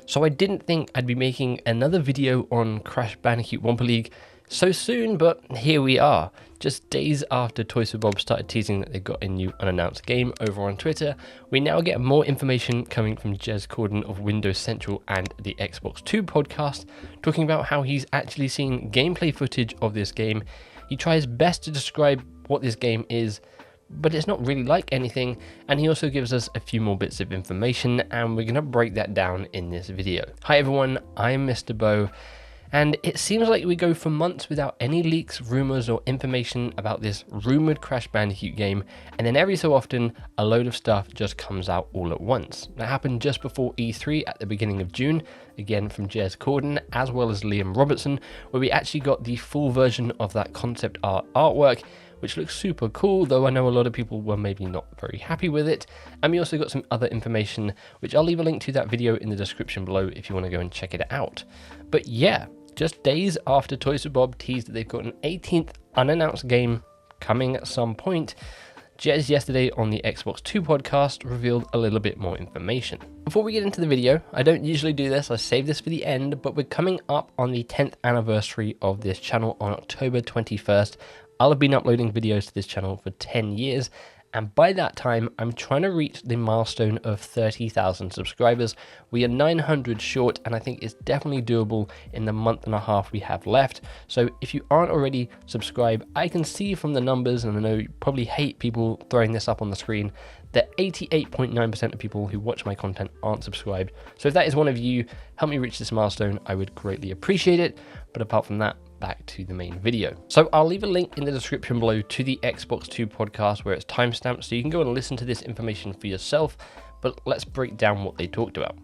So I didn't think I'd be making another video on Crash Bandicoot Wumpa League so soon, but here we are. Just days after Toys for Bob started teasing that they got a new unannounced game over on Twitter, we now get more information coming from Jez Corden of Windows Central and the Xbox 2 podcast, talking about how he's actually seen gameplay footage of this game. He tries best to describe what this game is, but it's not really like anything, and he also gives us a few more bits of information, and we're going to break that down in this video. Hi everyone, I'm Mr. Bo, and it seems like we go for months without any leaks, rumours or information about this rumoured Crash Bandicoot game, and then every so often a load of stuff just comes out all at once. That happened just before E3 at the beginning of June, again from Jez Corden as well as Liam Robertson, where we actually got the full version of that concept art artwork, which looks super cool, though I know a lot of people were maybe not very happy with it. And we also got some other information, which I'll leave a link to that video in the description below if you want to go and check it out. But yeah, just days after Toys for Bob teased that they've got an 18th unannounced game coming at some point, Jez yesterday on the Xbox 2 podcast revealed a little bit more information. Before we get into the video, I don't usually do this, I save this for the end, but we're coming up on the 10th anniversary of this channel on October 21st. I'll have been uploading videos to this channel for 10 years, and by that time, I'm trying to reach the milestone of 30,000 subscribers. We are 900 short, and I think it's definitely doable in the month and a half we have left. So if you aren't already subscribed, I can see from the numbers, and I know you probably hate people throwing this up on the screen, that 88.9% of people who watch my content aren't subscribed. So if that is one of you, help me reach this milestone, I would greatly appreciate it. But apart from that, back to the main video. So I'll leave a link in the description below to the Xbox 2 podcast where it's timestamped, so you can go and listen to this information for yourself, but let's break down what they talked about.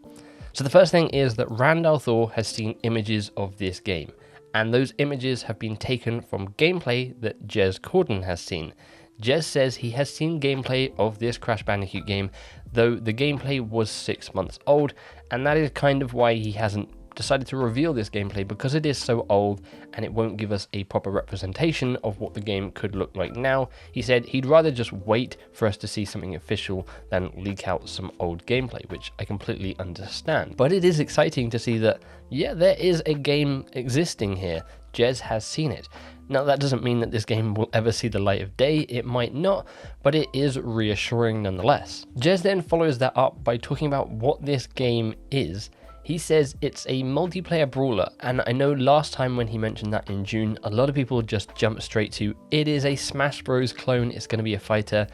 So the first thing is that Randall Thor has seen images of this game, and those images have been taken from gameplay that Jez Corden has seen. Jez says he has seen gameplay of this Crash Bandicoot game, though the gameplay was 6 months old, and that is kind of why he hasn't decided to reveal this gameplay, because it is so old and it won't give us a proper representation of what the game could look like now. He said he'd rather just wait for us to see something official than leak out some old gameplay, which I completely understand. But it is exciting to see that, yeah, there is a game existing here. Jez has seen it. Now that doesn't mean that this game will ever see the light of day, it might not, but it is reassuring nonetheless. Jez then follows that up by talking about what this game is. He says it's a multiplayer brawler, and I know last time when he mentioned that in June, a lot of people just jumped straight to, it is a Smash Bros clone, it's going to be a fighter.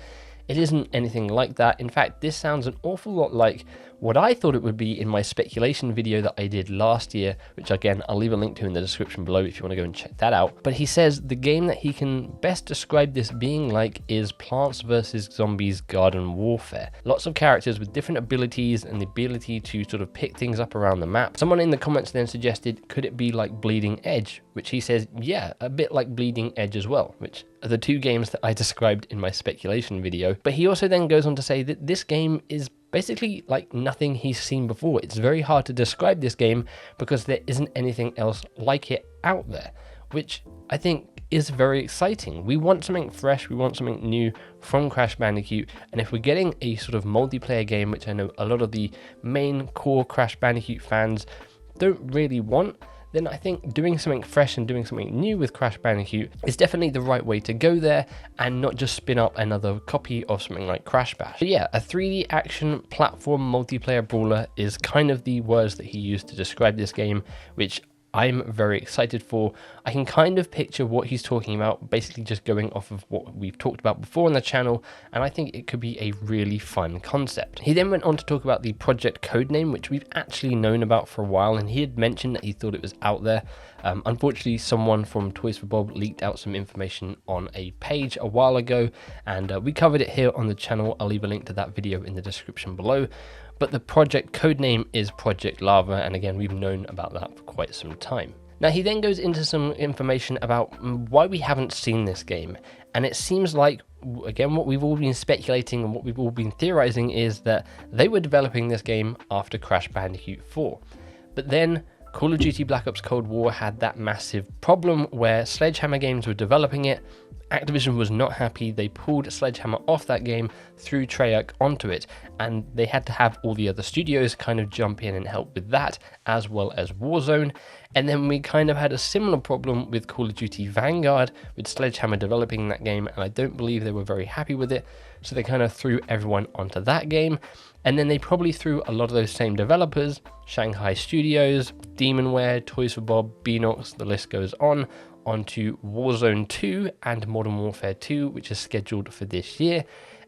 It isn't anything like that. In fact, this sounds an awful lot like what I thought it would be in my speculation video that I did last year, which again, I'll leave a link to in the description below if you want to go and check that out. But he says the game that he can best describe this being like is Plants vs. Zombies Garden Warfare. Lots of characters with different abilities and the ability to sort of pick things up around the map. Someone in the comments then suggested, could it be like Bleeding Edge? Which he says, yeah, a bit like Bleeding Edge as well, which are the two games that I described in my speculation video. But he also then goes on to say that this game is basically like nothing he's seen before. It's very hard to describe this game because there isn't anything else like it out there, which I think is very exciting. We want something fresh, we want something new from Crash Bandicoot, and if we're getting a sort of multiplayer game, which I know a lot of the main core Crash Bandicoot fans don't really want, then I think doing something fresh and doing something new with Crash Bandicoot is definitely the right way to go there, and not just spin up another copy of something like Crash Bash. But yeah, a 3D action platform multiplayer brawler is kind of the words that he used to describe this game, which I'm very excited for. I can kind of picture what he's talking about, basically just going off of what we've talked about before on the channel, and I think it could be a really fun concept. He then went on to talk about the project Codename, which we've actually known about for a while, and he had mentioned that he thought it was out there. Unfortunately, someone from Toys for Bob leaked out some information on a page a while ago, and we covered it here on the channel. I'll leave a link to that video in the description below. But the project codename is Project Lava, and again, we've known about that for quite some time. Now, he then goes into some information about why we haven't seen this game, and it seems like, again, what we've all been speculating and what we've all been theorizing is that they were developing this game after Crash Bandicoot 4. But then Call of Duty Black Ops Cold War had that massive problem where Sledgehammer Games were developing it, Activision was not happy. They pulled Sledgehammer off that game, threw Treyarch onto it, and they had to have all the other studios kind of jump in and help with that, as well as Warzone. And then we kind of had a similar problem with Call of Duty Vanguard, with Sledgehammer developing that game, and I don't believe they were very happy with it, so they kind of threw everyone onto that game. And then they probably threw a lot of those same developers, Shanghai Studios, Demonware, Toys for Bob, Beanox, the list goes on, onto Warzone 2 and Modern Warfare 2, which is scheduled for this year.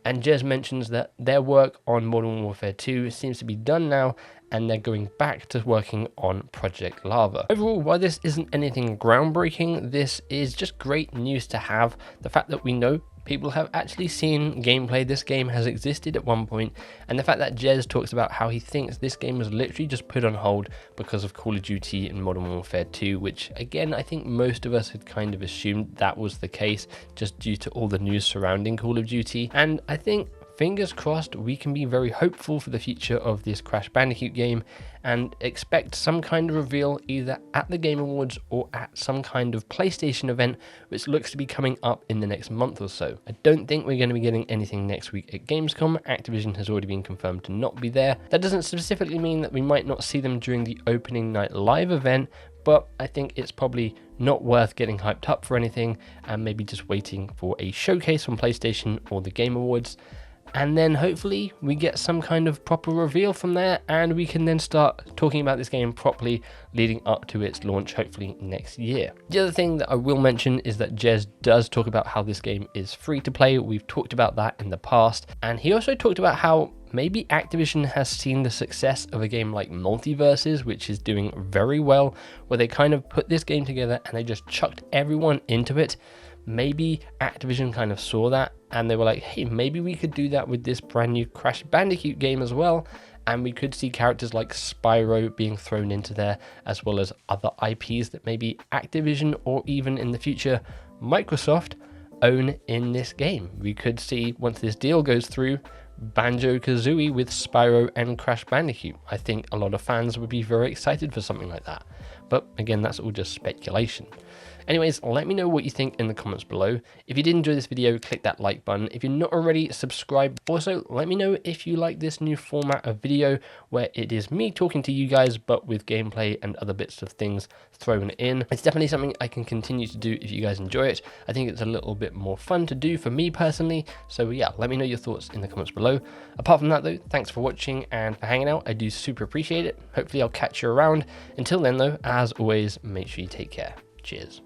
And Jez mentions that their work on Modern Warfare 2 seems to be done now, and they're going back to working on Project Lava. Overall, while this isn't anything groundbreaking, this is just great news to have. The fact that we know people have actually seen gameplay, this game has existed at one point, and the fact that Jez talks about how he thinks this game was literally just put on hold because of Call of Duty and Modern Warfare 2, which again, I think most of us had kind of assumed that was the case just due to all the news surrounding Call of Duty. And I think, fingers crossed, we can be very hopeful for the future of this Crash Bandicoot game and expect some kind of reveal either at the Game Awards or at some kind of PlayStation event, which looks to be coming up in the next month or so. I don't think we're going to be getting anything next week at Gamescom. Activision has already been confirmed to not be there. That doesn't specifically mean that we might not see them during the opening night live event, but I think it's probably not worth getting hyped up for anything, and maybe just waiting for a showcase from PlayStation or the Game Awards. And then hopefully we get some kind of proper reveal from there, and we can then start talking about this game properly leading up to its launch, hopefully next year. The other thing that I will mention is that Jez does talk about how this game is free to play. We've talked about that in the past, and he also talked about how maybe Activision has seen the success of a game like Multiverses, which is doing very well, where they kind of put this game together and they just chucked everyone into it. Maybe Activision kind of saw that and they were like, hey, maybe we could do that with this brand new Crash Bandicoot game as well. And we could see characters like Spyro being thrown into there, as well as other IPs that maybe Activision or even in the future Microsoft own in this game. We could see, once this deal goes through, Banjo-Kazooie with Spyro and Crash Bandicoot. I think a lot of fans would be very excited for something like that. But again, that's all just speculation. Anyways, let me know what you think in the comments below. If you did enjoy this video, click that like button. If you're not already, subscribe. Also, let me know if you like this new format of video where it is me talking to you guys, but with gameplay and other bits of things thrown in. It's definitely something I can continue to do if you guys enjoy it. I think it's a little bit more fun to do for me personally. So yeah, let me know your thoughts in the comments below. Apart from that though, thanks for watching and for hanging out. I do super appreciate it. Hopefully I'll catch you around. Until then though, as always, make sure you take care. Cheers.